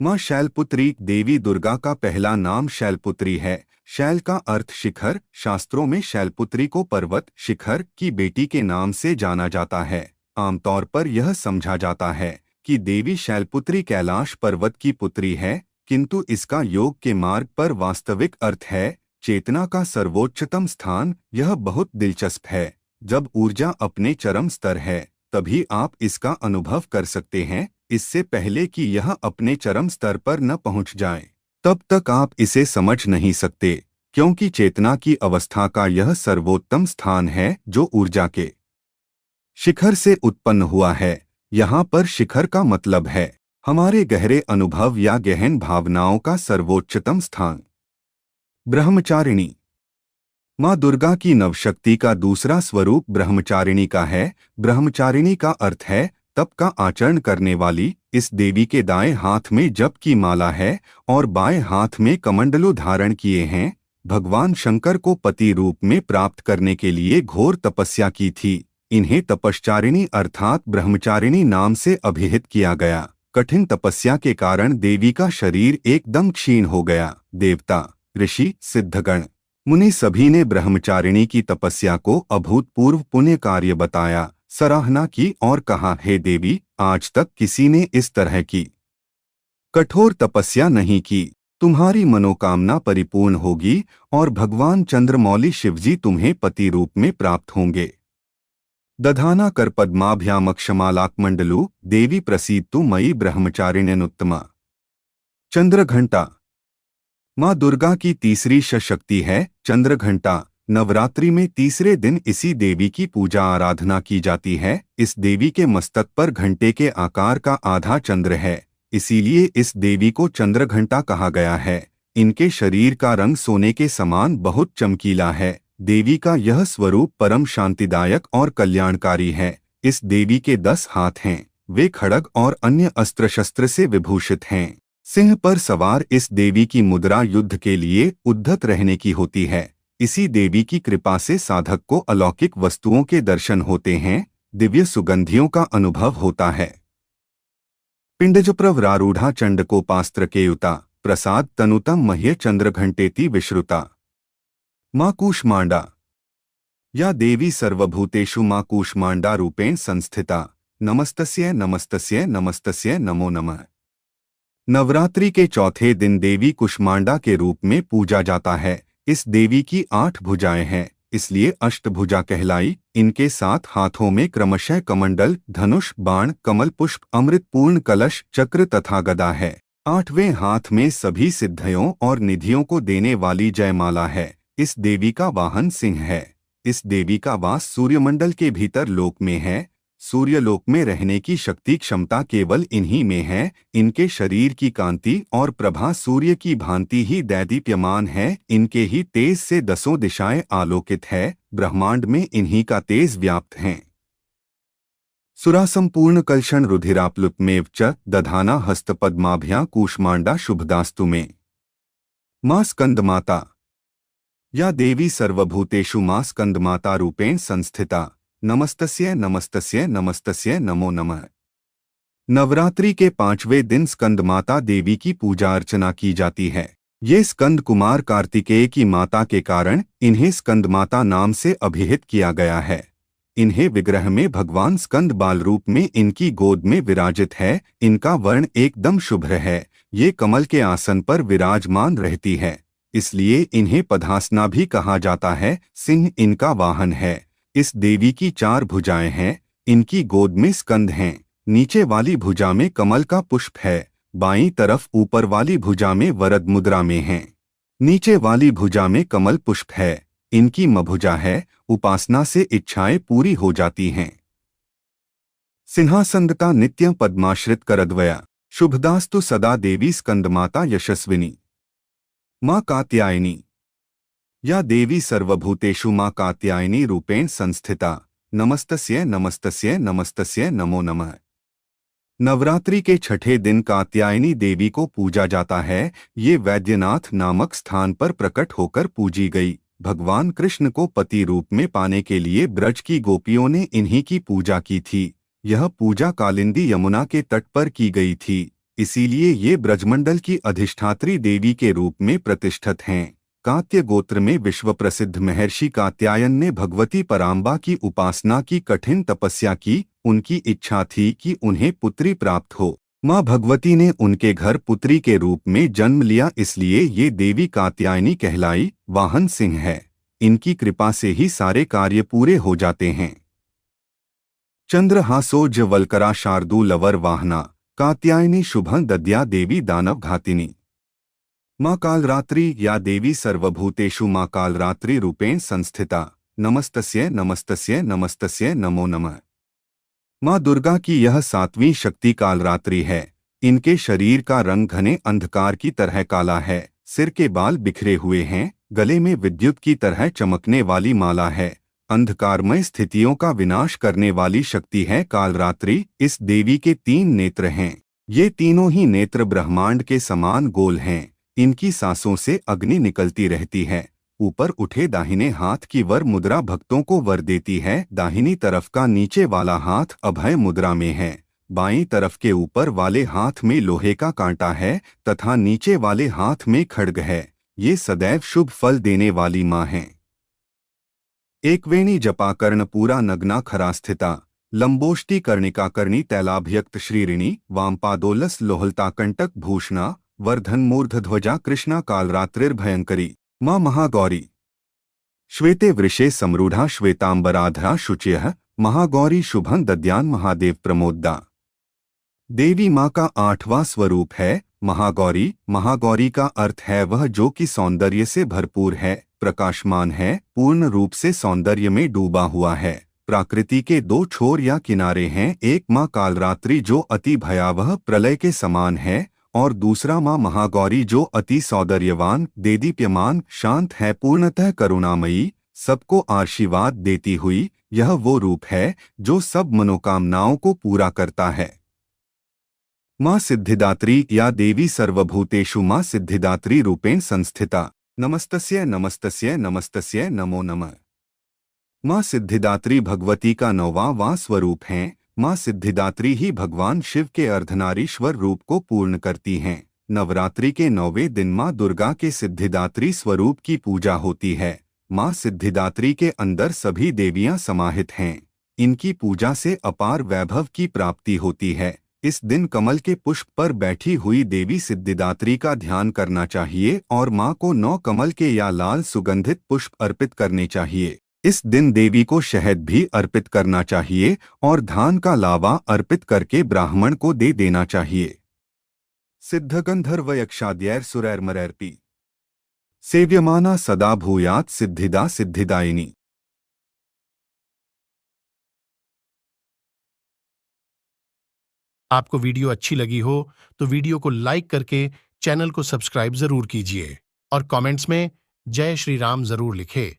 माँ शैलपुत्री देवी दुर्गा का पहला नाम शैलपुत्री है। शैल का अर्थ शिखर। शास्त्रों में शैलपुत्री को पर्वत शिखर की बेटी के नाम से जाना जाता है। आमतौर पर यह समझा जाता है कि देवी शैलपुत्री कैलाश पर्वत की पुत्री है, किंतु इसका योग के मार्ग पर वास्तविक अर्थ है चेतना का सर्वोच्चतम स्थान। यह बहुत दिलचस्प है। जब ऊर्जा अपने चरम स्तर है तभी आप इसका अनुभव कर सकते हैं। इससे पहले कि यह अपने चरम स्तर पर न पहुंच जाए तब तक आप इसे समझ नहीं सकते, क्योंकि चेतना की अवस्था का यह सर्वोत्तम स्थान है जो ऊर्जा के शिखर से उत्पन्न हुआ है। यहाँ पर शिखर का मतलब है हमारे गहरे अनुभव या गहन भावनाओं का सर्वोच्चतम स्थान। ब्रह्मचारिणी माँ दुर्गा की नवशक्ति का दूसरा स्वरूप ब्रह्मचारिणी का है। ब्रह्मचारिणी का अर्थ है तप का आचरण करने वाली। इस देवी के दाएं हाथ में जप की माला है और बाएं हाथ में कमंडलू धारण किए हैं। भगवान शंकर को पति रूप में प्राप्त करने के लिए घोर तपस्या की थी। इन्हें तपश्चारिणी अर्थात ब्रह्मचारिणी नाम से अभिहित किया गया। कठिन तपस्या के कारण देवी का शरीर एकदम क्षीण हो गया। देवता, ऋषि, सिद्धगण, मुनि सभी ने ब्रह्मचारिणी की तपस्या को अभूतपूर्व पुण्य कार्य बताया, सराहना की और कहा, हे देवी, आज तक किसी ने इस तरह की कठोर तपस्या नहीं की। तुम्हारी मनोकामना परिपूर्ण होगी और भगवान चंद्रमौली शिवजी तुम्हें पति रूप में प्राप्त होंगे। दधाना कर पद्माभ्यामक्षमालाकमंडलू देवी प्रसीदतु मयि ब्रह्मचारिण्यनुत्तमा। चंद्रघंटा माँ दुर्गा की तीसरी शक्ति है। चंद्रघंटा नवरात्रि में तीसरे दिन इसी देवी की पूजा आराधना की जाती है। इस देवी के मस्तक पर घंटे के आकार का आधा चंद्र है, इसीलिए इस देवी को चंद्रघंटा कहा गया है। इनके शरीर का रंग सोने के समान बहुत चमकीला है। देवी का यह स्वरूप परम शांतिदायक और कल्याणकारी है। इस देवी के 10 हाथ हैं। वे खड्ग और अन्य अस्त्र शस्त्र से विभूषित हैं। सिंह पर सवार इस देवी की मुद्रा युद्ध के लिए उद्धत रहने की होती है। इसी देवी की कृपा से साधक को अलौकिक वस्तुओं के दर्शन होते हैं, दिव्य सुगंधियों का अनुभव होता है। पिंडजप्रवरारूढ़ा चंडकोपास्त्र केयुता प्रसाद तनुतम मह्य चंद्रघंटेति विश्रुता। माँ कूष्मांडा या देवी सर्वभूतेषु माँ कूष्मांडा रूपेण संस्थिता। नमस्तस्यै नमस्तस्यै नमस्तस्यै नमो नमः। नवरात्रि के चौथे दिन देवी कुष्मांडा के रूप में पूजा जाता है। इस देवी की 8 भुजाएं हैं, इसलिए अष्टभुजा कहलाई। इनके 7 हाथों में क्रमशः कमंडल, धनुष, बाण, कमल पुष्प, अमृतपूर्ण कलश, चक्र तथा गदा है। 8वें हाथ में सभी सिद्धियों और निधियों को देने वाली जयमाला है। इस देवी का वाहन सिंह है। इस देवी का वास सूर्यमंडल के भीतर लोक में है। सूर्यलोक में रहने की शक्ति क्षमता केवल इन्हीं में है। इनके शरीर की कांति और प्रभा सूर्य की भांति ही दैदीप्यमान है। इनके ही तेज से 10 दिशाएं आलोकित है। ब्रह्मांड में इन्हीं का तेज व्याप्त है। सुरासंपूर्ण कलशण रुधिराप्लुतमेव च दधाना हस्तपद्माभ्या कूष्मांडा शुभदास्तु में। माँ स्कंदमाता या देवी सर्वभूतेषु माँ स्कंदमाता रूपेण संस्थिता। नमस्तस्यै नमस्तस्यै नमस्तस्यै नमो नमः। नवरात्रि के 5वें दिन स्कंदमाता देवी की पूजा अर्चना की जाती है। ये स्कंद कुमार कार्तिकेय की माता के कारण इन्हें स्कंदमाता नाम से अभिहित किया गया है। इन्हें विग्रह में भगवान स्कंद बाल रूप में इनकी गोद में विराजित है। इनका वर्ण एकदम शुभ्र है। ये कमल के आसन पर विराजमान रहती है, इसलिए इन्हें पद्मासना भी कहा जाता है। सिंह इनका वाहन है। इस देवी की 4 भुजाएं हैं। इनकी गोद में स्कंद हैं। नीचे वाली भुजा में कमल का पुष्प है। बाईं तरफ ऊपर वाली भुजा में वरद मुद्रा में है। नीचे वाली भुजा में कमल पुष्प है। इनकी मभुजा है। उपासना से इच्छाएं पूरी हो जाती हैं। सिंहासनगता नित्य पद्माश्रित करद्वया शुभदास्तु सदा देवी स्कंदमाता यशस्विनी। माँ कात्यायनी या देवी सर्वभूतेषु माँ कात्यायनी रूपेण संस्थिता। नमस्तस्यै नमस्तस्यै नमस्तस्यै नमो नमः। नवरात्रि के 6ठे दिन कात्यायनी देवी को पूजा जाता है। ये वैद्यनाथ नामक स्थान पर प्रकट होकर पूजी गई। भगवान कृष्ण को पति रूप में पाने के लिए ब्रज की गोपियों ने इन्हीं की पूजा की थी। यह पूजा कालिंदी यमुना के तट पर की गई थी। इसीलिए ये ब्रजमंडल की अधिष्ठात्री देवी के रूप में प्रतिष्ठित हैं। कात्य गोत्र में विश्व प्रसिद्ध महर्षि कात्यायन ने भगवती पराम्बा की उपासना की कठिन तपस्या की। उनकी इच्छा थी कि उन्हें पुत्री प्राप्त हो। माँ भगवती ने उनके घर पुत्री के रूप में जन्म लिया, इसलिए ये देवी कात्यायनी कहलाई। वाहन सिंह है। इनकी कृपा से ही सारे कार्य पूरे हो जाते हैं। चंद्रहासोज वल्करा शार्दूलवर वाहना कात्यायनी शुभं दद्या देवी दानव घातिनी। माँ कालरात्रि या देवी सर्वभूतेषु माँ कालरात्रि रूपेण संस्थिता। नमस्तस्यै नमस्तस्यै नमस्तस्यै नमो नमः। माँ दुर्गा की यह सातवीं शक्ति कालरात्रि है। इनके शरीर का रंग घने अंधकार की तरह काला है। सिर के बाल बिखरे हुए हैं। गले में विद्युत की तरह चमकने वाली माला है। अंधकारमय स्थितियों का विनाश करने वाली शक्ति है कालरात्रि। इस देवी के 3 नेत्र हैं। ये तीनों ही नेत्र ब्रह्मांड के समान गोल हैं। इनकी सांसों से अग्नि निकलती रहती है। ऊपर उठे दाहिने हाथ की वर मुद्रा भक्तों को वर देती है। दाहिनी तरफ का नीचे वाला हाथ अभय मुद्रा में है। बाईं तरफ के ऊपर वाले हाथ में लोहे का कांटा है तथा नीचे वाले हाथ में खड्ग है। ये सदैव शुभ फल देने वाली माँ हैं। एकवेणी जपाकर्ण पूरा नग्ना खरा स्थिता। लंबोष्टि कर्णिका कर्णी तैलाभ्यक्त श्रीरिणी वामपादोलस लोहलता कंटक भूषणा वर्धन मूर्धध्वजा कृष्णा कालरात्रिर्भयंकरी। माँ महागौरी। श्वेते वृषे समरूढ़ा श्वेतांबराधरा शुच्यः महागौरी शुभं दद्यान महादेव प्रमोदा। देवी माँ का 8वां स्वरूप है महागौरी। महागौरी का अर्थ है वह जो कि सौंदर्य से भरपूर है, प्रकाशमान है, पूर्ण रूप से सौंदर्य में डूबा हुआ है। प्रकृति के 2 छोर या किनारे हैं। एक माँ कालरात्रि जो अति भयावह प्रलय के समान है और दूसरा माँ महागौरी जो अति सौंदर्यवान, देदीप्यमान, शांत है, पूर्णतः करुणामयी, सबको आशीर्वाद देती हुई। यह वो रूप है जो सब मनोकामनाओं को पूरा करता है। माँ सिद्धिदात्री या देवी सर्वभूतेषु माँ सिद्धिदात्री रूपेण संस्थिता। नमस्तस्यै नमस्तस्यै नमस्तस्यै नमो नमः। माँ सिद्धिदात्री भगवती का 9वां स्वरूप हैं। माँ सिद्धिदात्री ही भगवान शिव के अर्धनारीश्वर रूप को पूर्ण करती हैं। नवरात्रि के 9वें दिन माँ दुर्गा के सिद्धिदात्री स्वरूप की पूजा होती है। माँ सिद्धिदात्री के अंदर सभी देवियाँ समाहित हैं। इनकी पूजा से अपार वैभव की प्राप्ति होती है। इस दिन कमल के पुष्प पर बैठी हुई देवी सिद्धिदात्री का ध्यान करना चाहिए और माँ को 9 कमल के या लाल सुगंधित पुष्प अर्पित करने चाहिए। इस दिन देवी को शहद भी अर्पित करना चाहिए और धान का लावा अर्पित करके ब्राह्मण को दे देना चाहिए। सिद्धगंधर्वयक्षाद्यैर्सुरैर्मरैर्पि सेव्यमाना सदा भूयात् सिद्धिदा सिद्धिदायिनी। आपको वीडियो अच्छी लगी हो तो वीडियो को लाइक करके चैनल को सब्सक्राइब जरूर कीजिए और कमेंट्स में जय श्री राम जरूर लिखें।